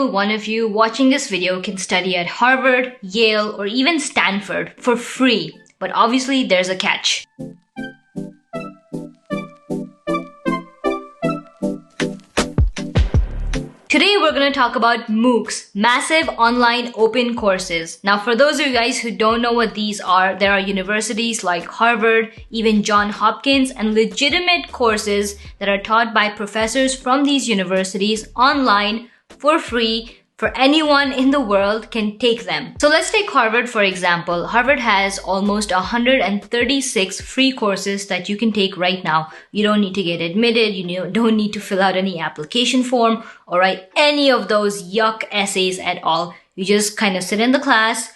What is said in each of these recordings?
one of you watching this video can study at Harvard, Yale, or even Stanford for free. But obviously there's a catch. Today we're going to talk about MOOCs, Massive Online Open Courses. Now for those of you guys who don't know what these are, there are universities like Harvard, even Johns Hopkins, and legitimate courses that are taught by professors from these universities online for free. For anyone in the world can take them. So let's take Harvard for example. Harvard has almost 136 free courses that you can take right now. You don't need to get admitted. You don't need to fill out any application form or write any of those yuck essays at all. You just kind of sit in the class,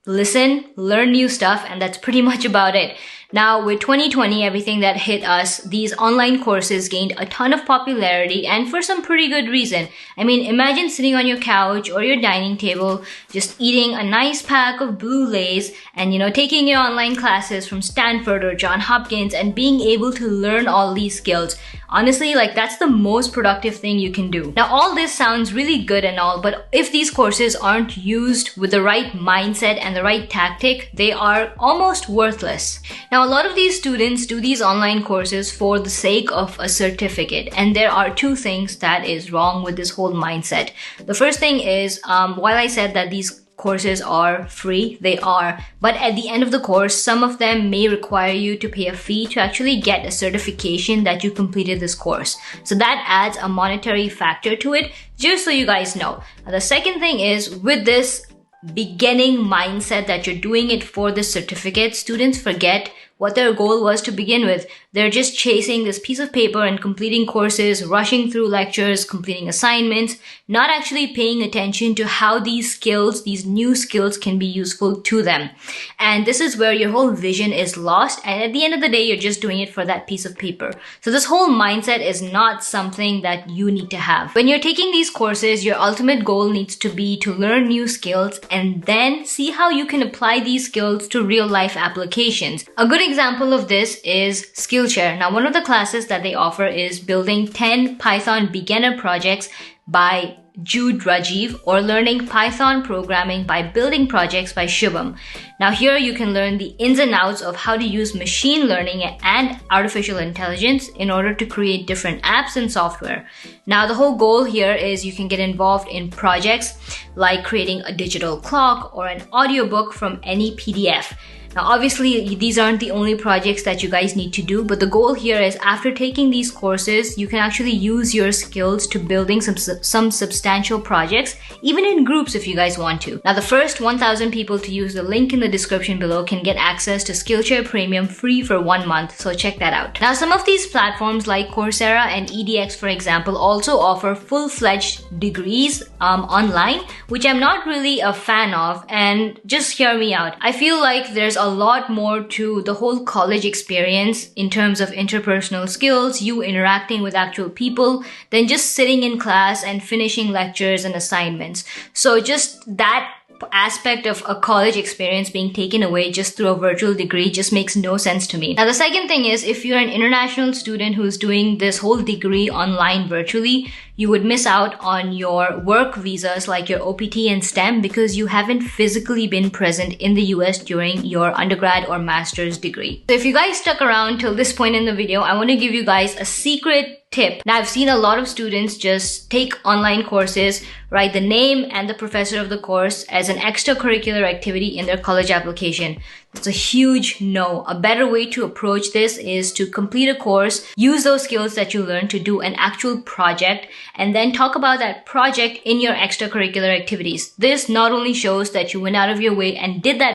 listen, learn new stuff, and that's pretty much about it. Now, with 2020, everything that hit us, these online courses gained a ton of popularity and for some pretty good reason. I mean, imagine sitting on your couch or your dining table, just eating a nice pack of Blue Lays and, taking your online classes from Stanford or Johns Hopkins and being able to learn all these skills. Honestly, that's the most productive thing you can do. Now, all this sounds really good and all, but if these courses aren't used with the right mindset and the right tactic, they are almost worthless. Now, a lot of these students do these online courses for the sake of a certificate, and there are two things that is wrong with this whole mindset. The first thing is, while I said that these courses are free, they are, but at the end of the course, some of them may require you to pay a fee to actually get a certification that you completed this course. So that adds a monetary factor to it, just so you guys know. Now, the second thing is, with this beginning mindset that you're doing it for the certificate, students forget what their goal was to begin with. They're just chasing this piece of paper and completing courses, rushing through lectures, completing assignments, not actually paying attention to how these skills, these new skills can be useful to them. And this is where your whole vision is lost. And at the end of the day, you're just doing it for that piece of paper. So this whole mindset is not something that you need to have. When you're taking these courses, your ultimate goal needs to be to learn new skills and then see how you can apply these skills to real life applications. A good example of this is Skillshare. Now, one of the classes that they offer is building 10 Python beginner projects by Jude Rajiv, or learning Python programming by building projects by Shubham. Now here you can learn the ins and outs of how to use machine learning and artificial intelligence in order to create different apps and software. Now the whole goal here is you can get involved in projects like creating a digital clock or an audiobook from any PDF. Now, obviously, these aren't the only projects that you guys need to do, but the goal here is after taking these courses, you can actually use your skills to building some substantial projects, even in groups if you guys want to. Now, the first 1,000 people to use the link in the description below can get access to Skillshare Premium free for 1 month, so check that out. Now, some of these platforms like Coursera and EDX, for example, also offer full-fledged degrees online, which I'm not really a fan of, and just hear me out. I feel like there's a lot more to the whole college experience in terms of interpersonal skills, you interacting with actual people, than just sitting in class and finishing lectures and assignments. So just that aspect of a college experience being taken away just through a virtual degree just makes no sense to me. Now, the second thing is, if you're an international student who's doing this whole degree online virtually, you would miss out on your work visas like your OPT and STEM because you haven't physically been present in the US during your undergrad or master's degree. So if you guys stuck around till this point in the video, I want to give you guys a secret tip. Now, I've seen a lot of students just take online courses, write the name and the professor of the course as an extracurricular activity in their college application. That's a huge no. A better way to approach this is to complete a course, use those skills that you learned to do an actual project, and then talk about that project in your extracurricular activities. This not only shows that you went out of your way and did that